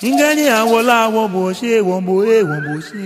Ingani awola woboshe womboe womboshe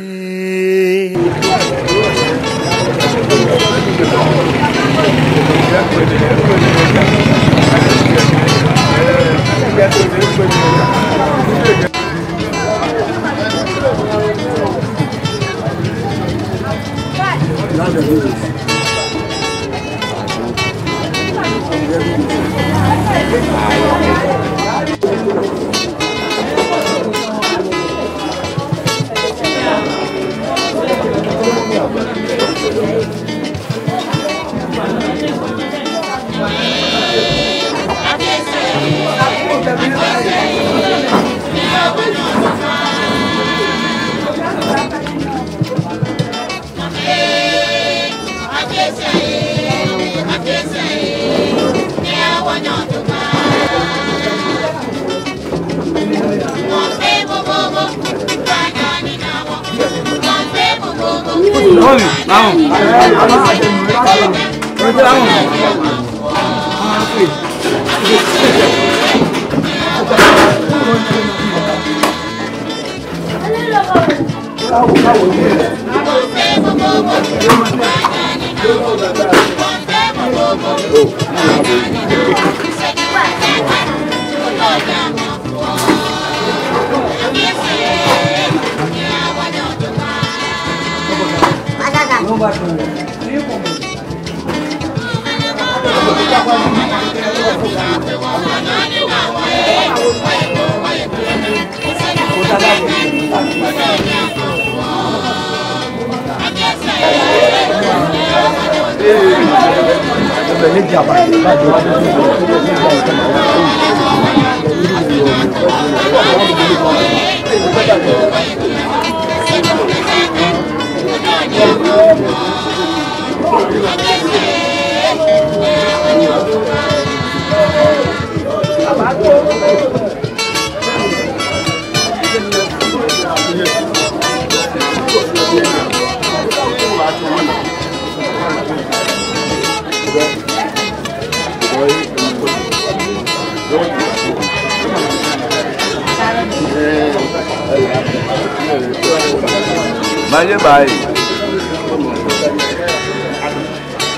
Bye bye.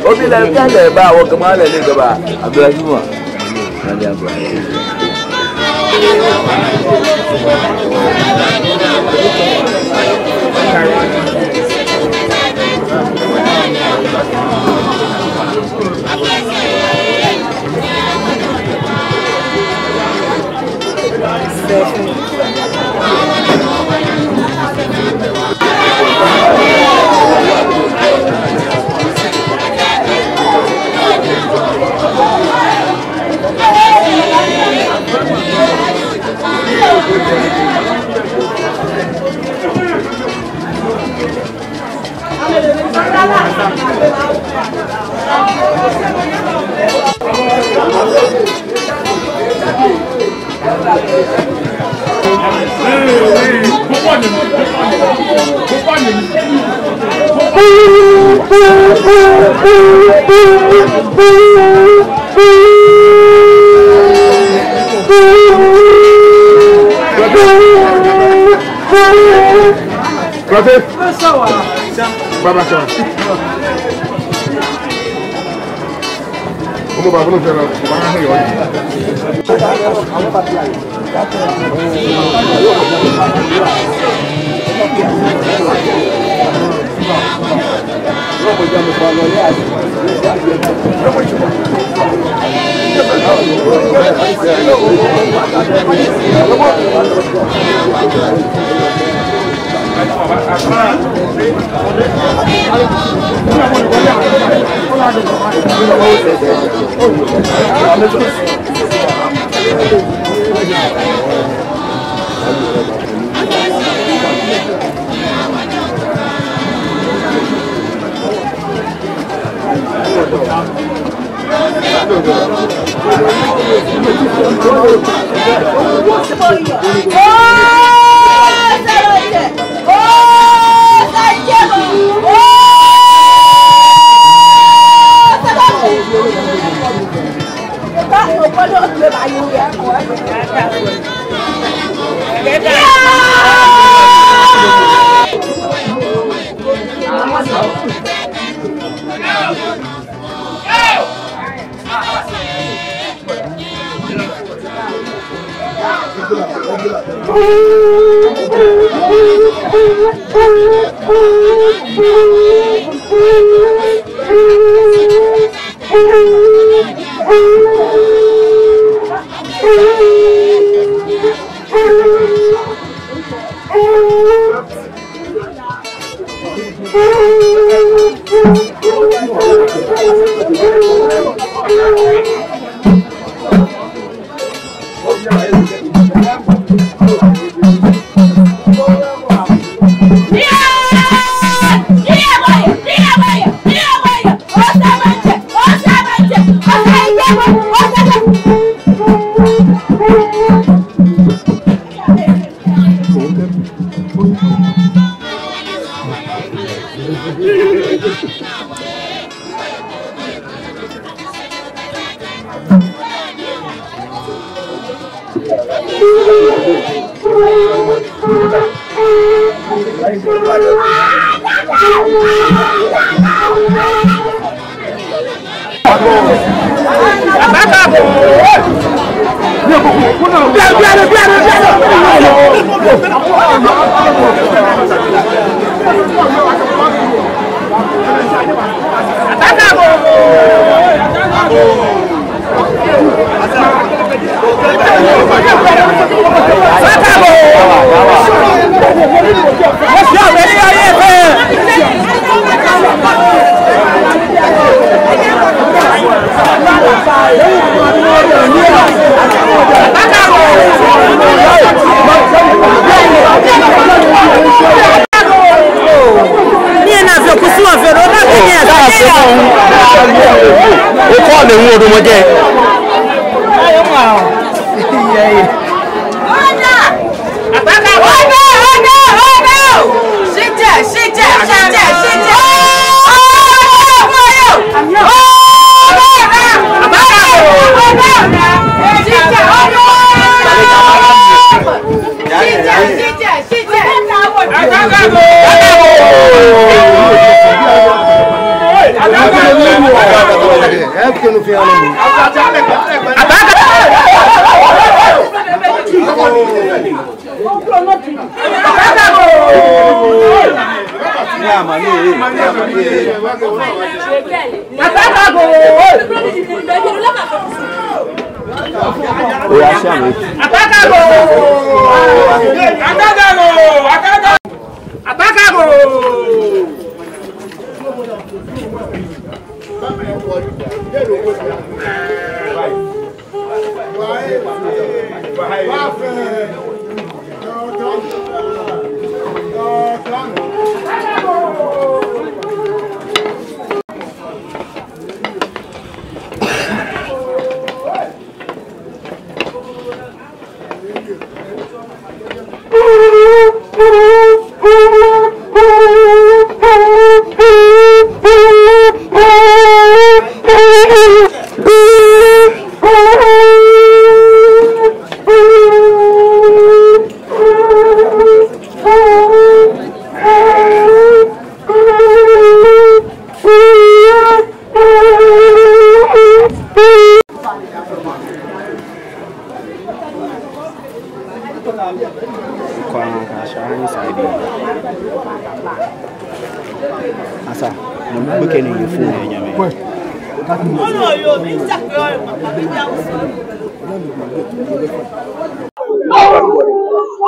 Obi la kale ba wo kama la le ba Abdulrahim wa Mali Abdulrahim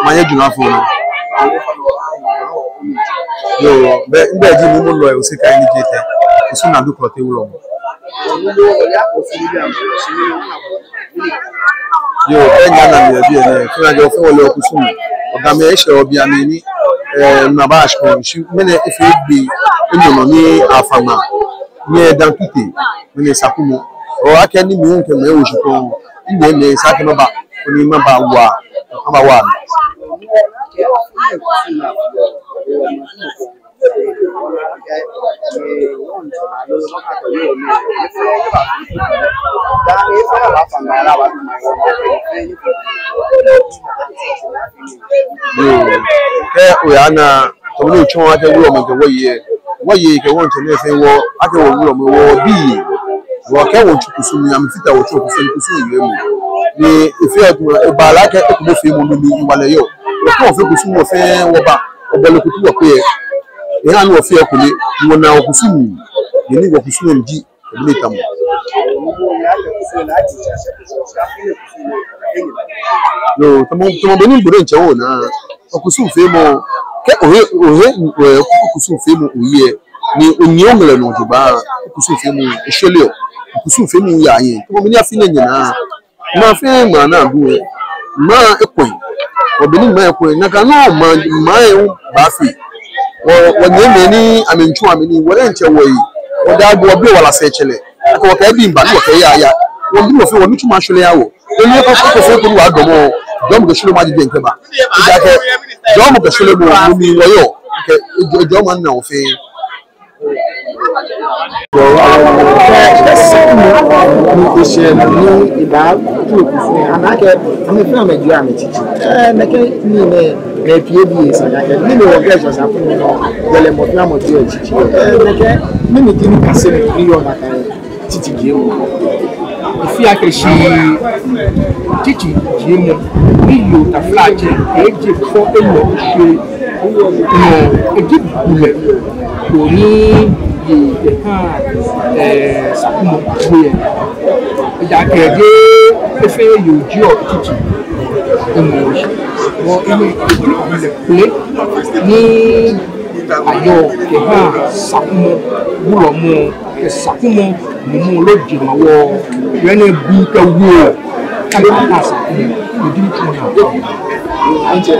Manye juna phone. Yo, be di mo lo e o se ka ni jete. Isu na do prote wo lo. Yo, enya na me bi ene, fun ajo fe wo lo kusu. Oga me e se obi ami ni na ba ashko. Shi me ne efe gbe enyo ni afama. Ni dan kite, me ne sakumo. O akeni mi nke me o shiko. Inde me sakeno ba, oni ma ba wa. Aba wa. Oyana tomo chon ate wo mo woye ke won tene fe wo ake wo wuro mo wo bi wo ke wo chukusu mi am fita wo chukusu kusu iwe mo ni ife e ba la ke ko mo fe mo ni wale yo ko fe kusu mo fe wo ba obalokutu wa pe e han wo fi akule wo na okusumu ni wo kusumu ndi ni tam no tomo beni bure nche wo na okusumu fe mo ke ohe okusumu fe mo oye ni onyomle no joba okusumu fe mo eshele okusumu fe mo ya yin tomo beni afine nyina ma fe ma na duwe ma ekwen obini ma ekwen na ka no ma ba fi wo nyeme ni amenchu ameni wo nche wo yi wo da go bi wala se chele ko wo ka bi mba wo ka ya wo bi wo fe wo mi tuma shole yawo oni ko fe ko wa domo domo ke shole ma di nke ba ja ke domo ke shole mo mi wo yo ke domo na wo fe If I can see Titi Jim, you the flat, a gift for a gift Sakumo here. That if you job teaching emotion, or in the play, ni ayo Sakumo, Bulomo, Sakumo, Mumology, my war, when a book of war, and you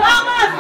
I'm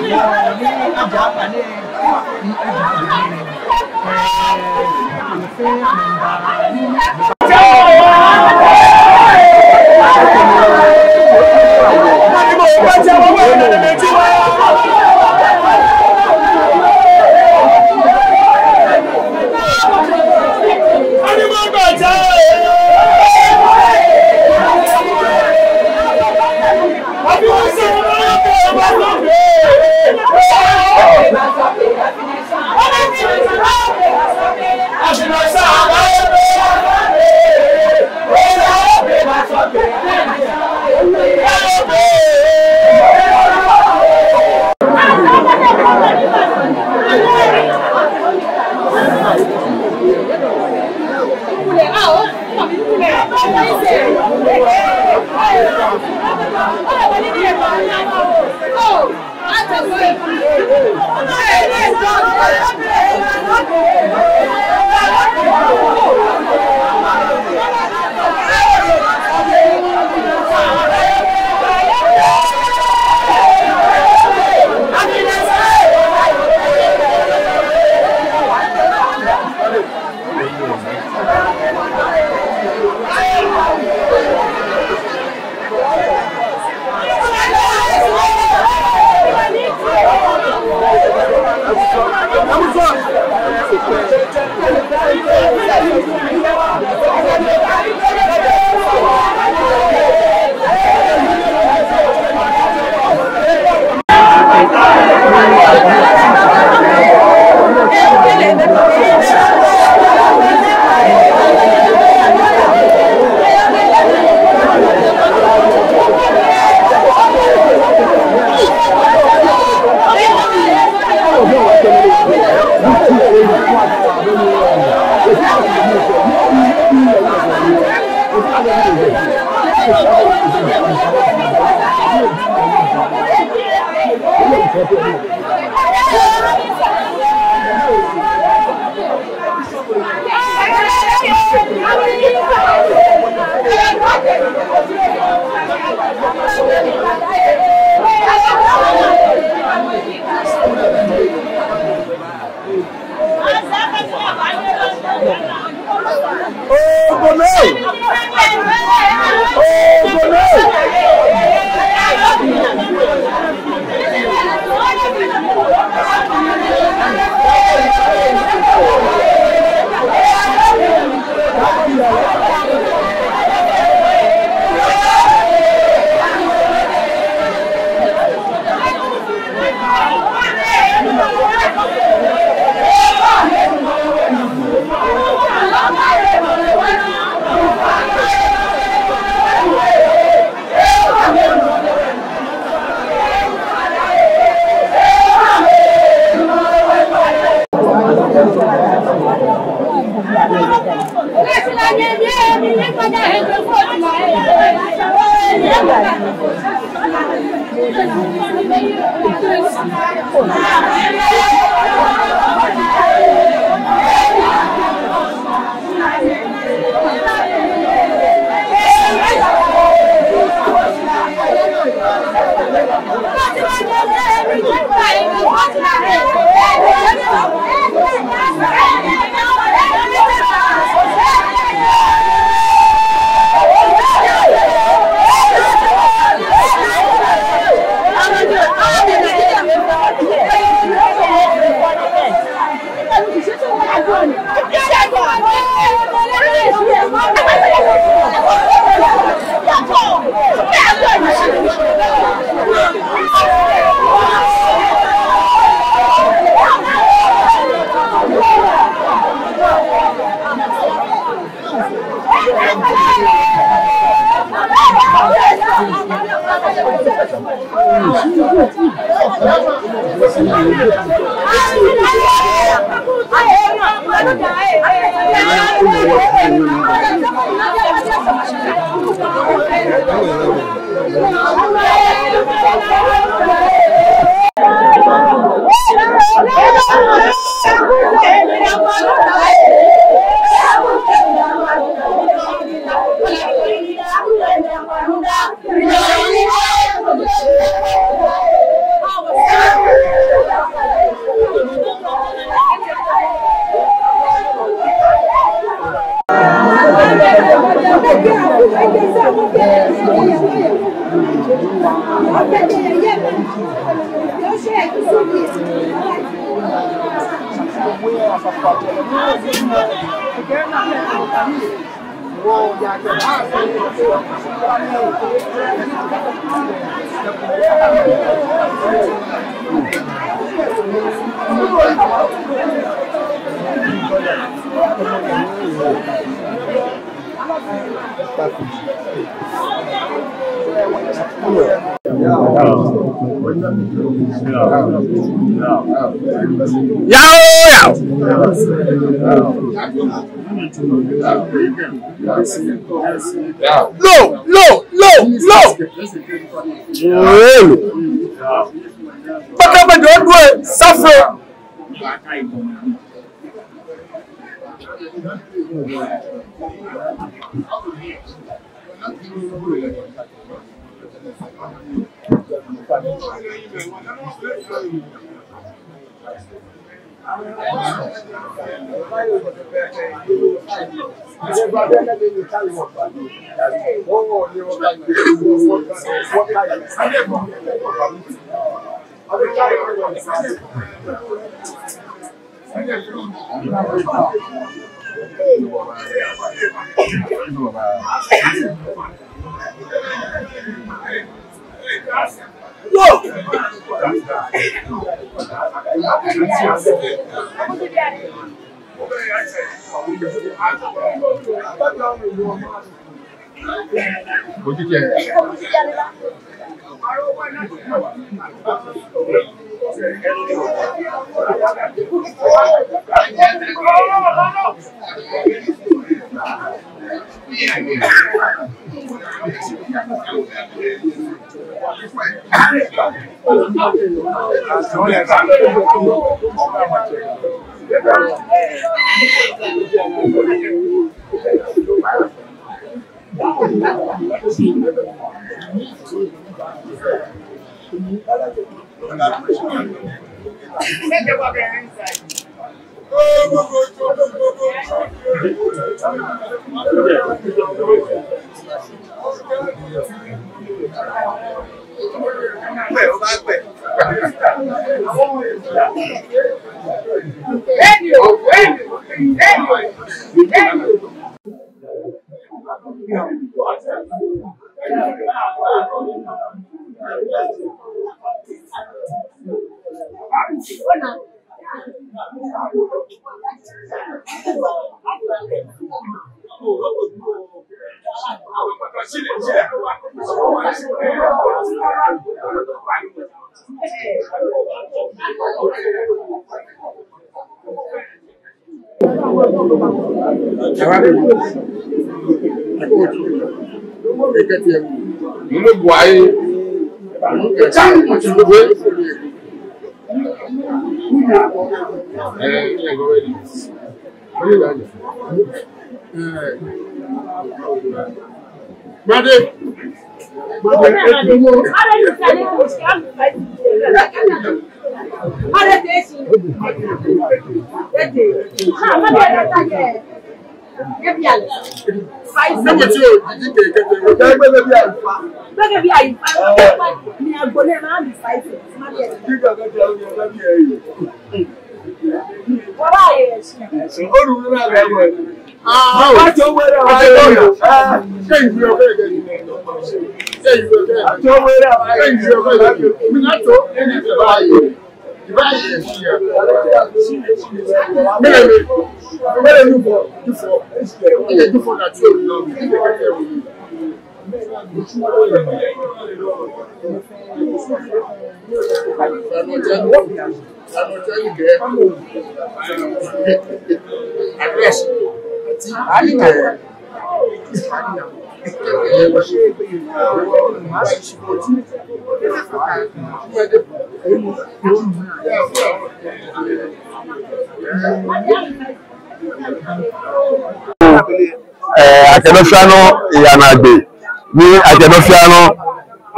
Akedofiano Yanagbe ni Akedofiano.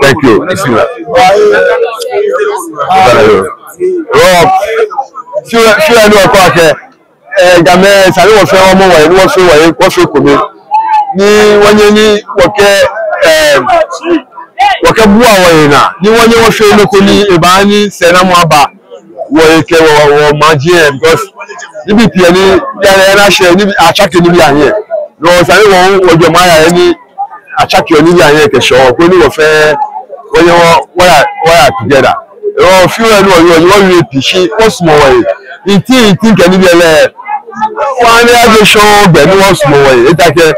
Thank you. Bismillah. Ṣé ẹni ọkọ akẹ game sáré wọ́n fẹ́ ọmọ wọ̀nyí wọ́n fẹ́ kòmí ní wọ́n yé ní wọ́kẹ́ wakabu awena ni wonye wo hwe no koni ebani sena mo aba wo eke wo magien because ni bipia ni ya na hye ni achake ni bi ahe no sare wo jo maya ni achake ni bi ahe ke show ko ni wo fe wonye wo together o few and wo repeat she o small way inti kan ni bi ele one ya show be ni wo small way itake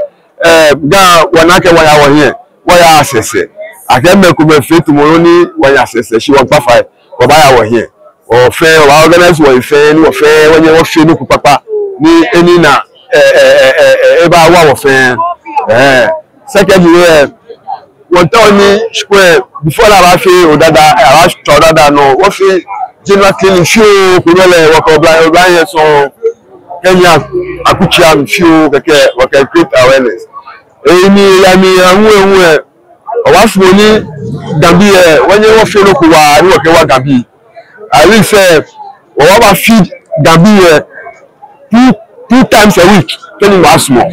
ga wanake wa wo here wo ya asese akeme ko me fit mo ni wo ya asese she won pa fa ko ba ya wo here o fe o organize wo fe ni wo fe wonye wo fe ni ku papa ni eni na e ba wa wo fe second year won ta ni square before la ba fe o dada ara to dada no wo fe general cleaning show ko le wo ko bla ye so Kenya akuchia mfio keke wo can create awareness eni ya mi anwe owafuo ni Gambi wonye wo fe no ko wa ni wo ke wa Gambi I will say we will feed Gambi two times a week. Can you ask more?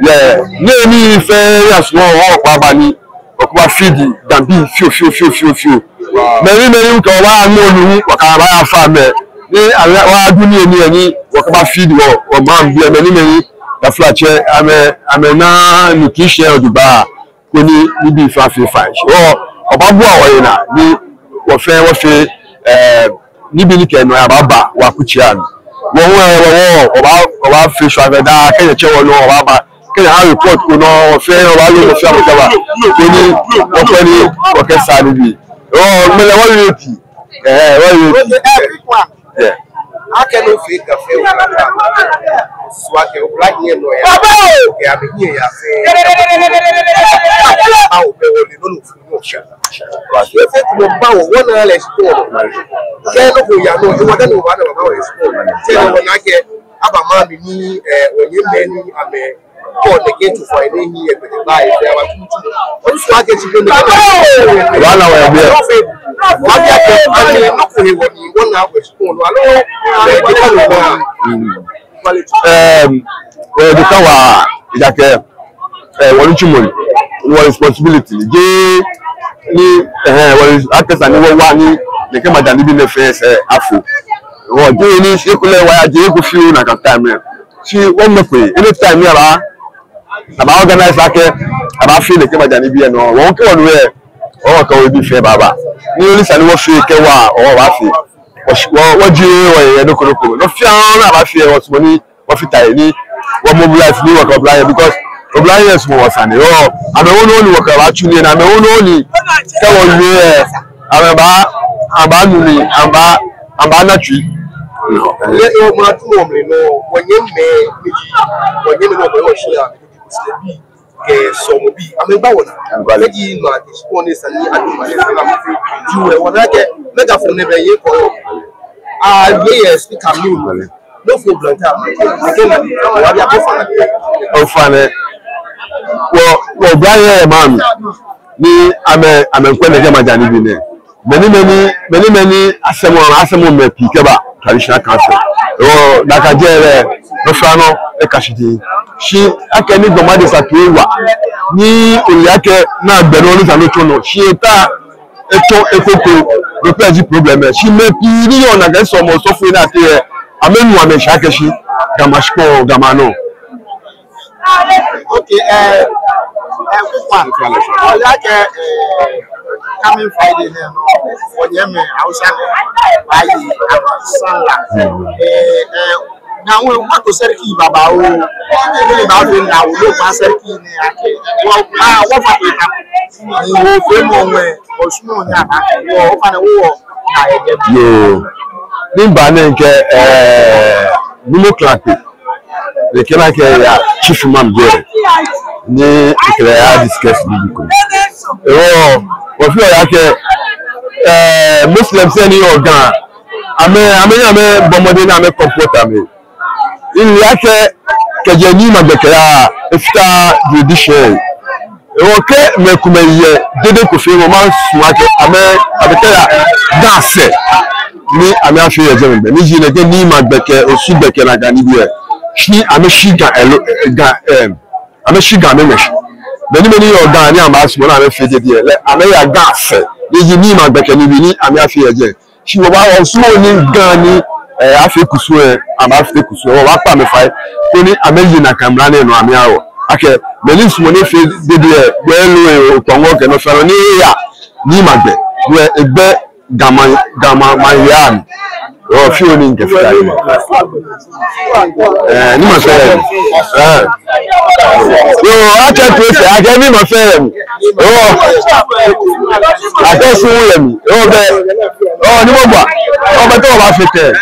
Yeah. Ni fair small or babani. We feed Gambi few. Many ko wa no ni wa ka ba farm ni wa duni ni we ka feed o man bi many the flat ame na nutrition oduba ko ni bi fa fine. O ba bu awo na ni wo fe ni bi ni ke no ababa wa kuchia no wo ba fish wa da ke che wo no wa ba ke ha report ko no fe wa lo fe am ba ni wo fe ni wo ke sa ni bi me le wo yeti yeah I cannot fake a fair swag of black year no ya ke abi here ya say how be only no sha if it no ba wo na le store ke no ko ya no e wa no ba na ba wo store say no na ke aba ma bi ni onye me ni ame ko de get to find ni e be buy e wa tutu on swag e ti no wa na wa be wa ya ke ani no ko he woni wona we store no alo the power is one chimney, one responsibility. Ni one actors and one they come at the face afu. What do you need? You could let why you could feel like a time. She won't make me anytime you are about organized like about feel like a be no won't go on where or can be fair baba. You listen what feel or what what do you no koko no fian aba fear what money what fit any what mobilize ni work apply because obligers mo wasane oh ame won only work about tune na ame won only ke won we aba nuni aba na twi le mo atu mo me no wonye me no be wo share bi ke so mo bi ame ba wona leji no ati spone sani adu ma na fi juwe wona ke mega phone be ye ko yes we can move no problem well Brian man ni ame kwene ke majani bi ne many asemo me pikeba traditional council daka jere no fano e kashidi shi akeni gbomade satuwa ni oyake na gbero ni sanocho no shi ta eto ekoko le petit problème si me piri on a gaso mo so fina te amenu ame shake shi gamashko gamano okay like coming Friday no wonyeme Hausa ayi abasala na won wa to seriki baba o ni ba fe na wo lo pa seriki ni ake wo fa pe ta ni wo fe mo we osumo ni aba wo fa na wo na eje bi yo ni ba na nke numo clape le kena ke ya chief imam there ni ikere ya discuss bibiko o fi o ya ke muslim say ni organ ame bomode na ame computer me in yake keje ni magbekera ifta judicial okay me kumeye dede ko fi mo ma suake abekera dase ni ame afi ye jembe ni jine ke ni magbeke osugbeke na gani bi e shi ame shiga ame shiga me mesh many organic and mass when I'm fed here. I'm a gas. You need my back and you need I'm a fear again. She was also in Ghani. Africa swear, I'm Africa swear. What time if I only imagine I can run in Ramiao? Okay, Melis money fed the well, Tongo and Offeronia, Nimagbe, where a bet Gamma, my yarn. Oh, feeling the fire. You must say, I can't put it. I gave him a fan. Oh, I don't see him. Oh, no more. Oh, but all Africa.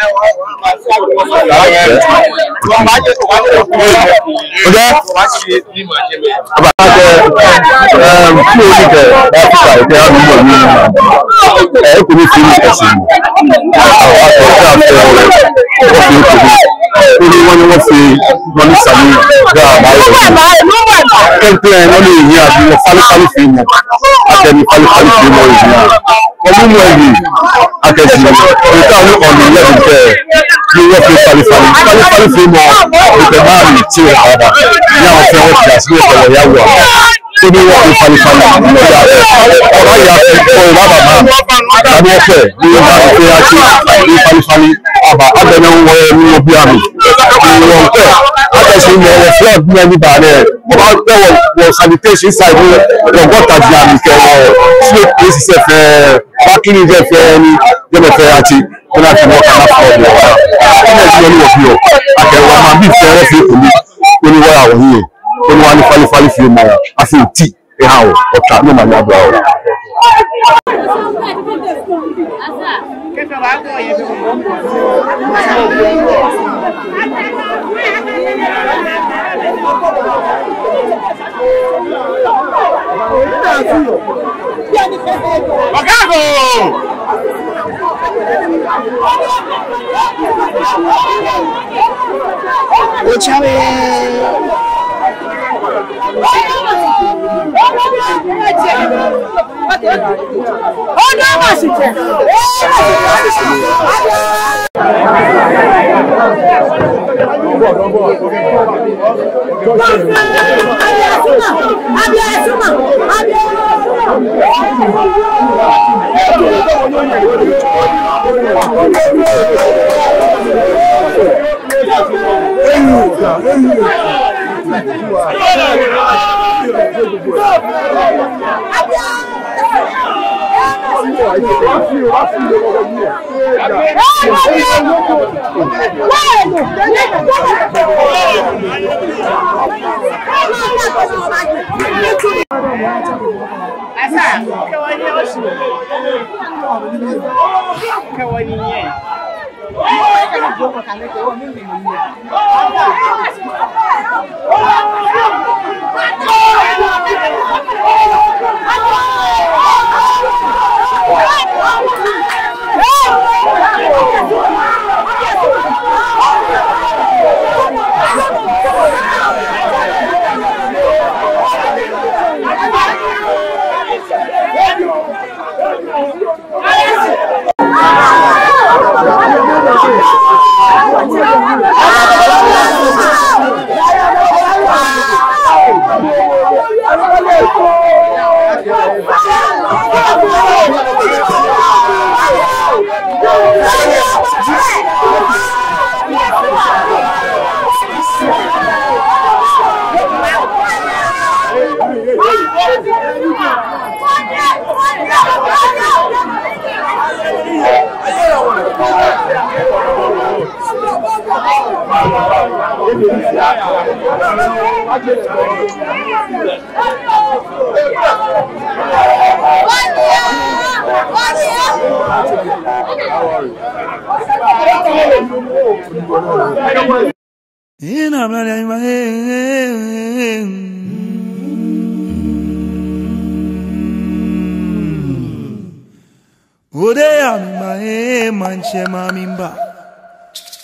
Sanitation side the water jam sweet places parking is fairly democratic when I can walk enough for you. I can be fair for me when you are here. When one qualify for more, I think tea how or try no man about.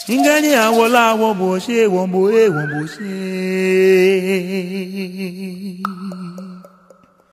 Ingani awola wo bo se won bo e won bo se.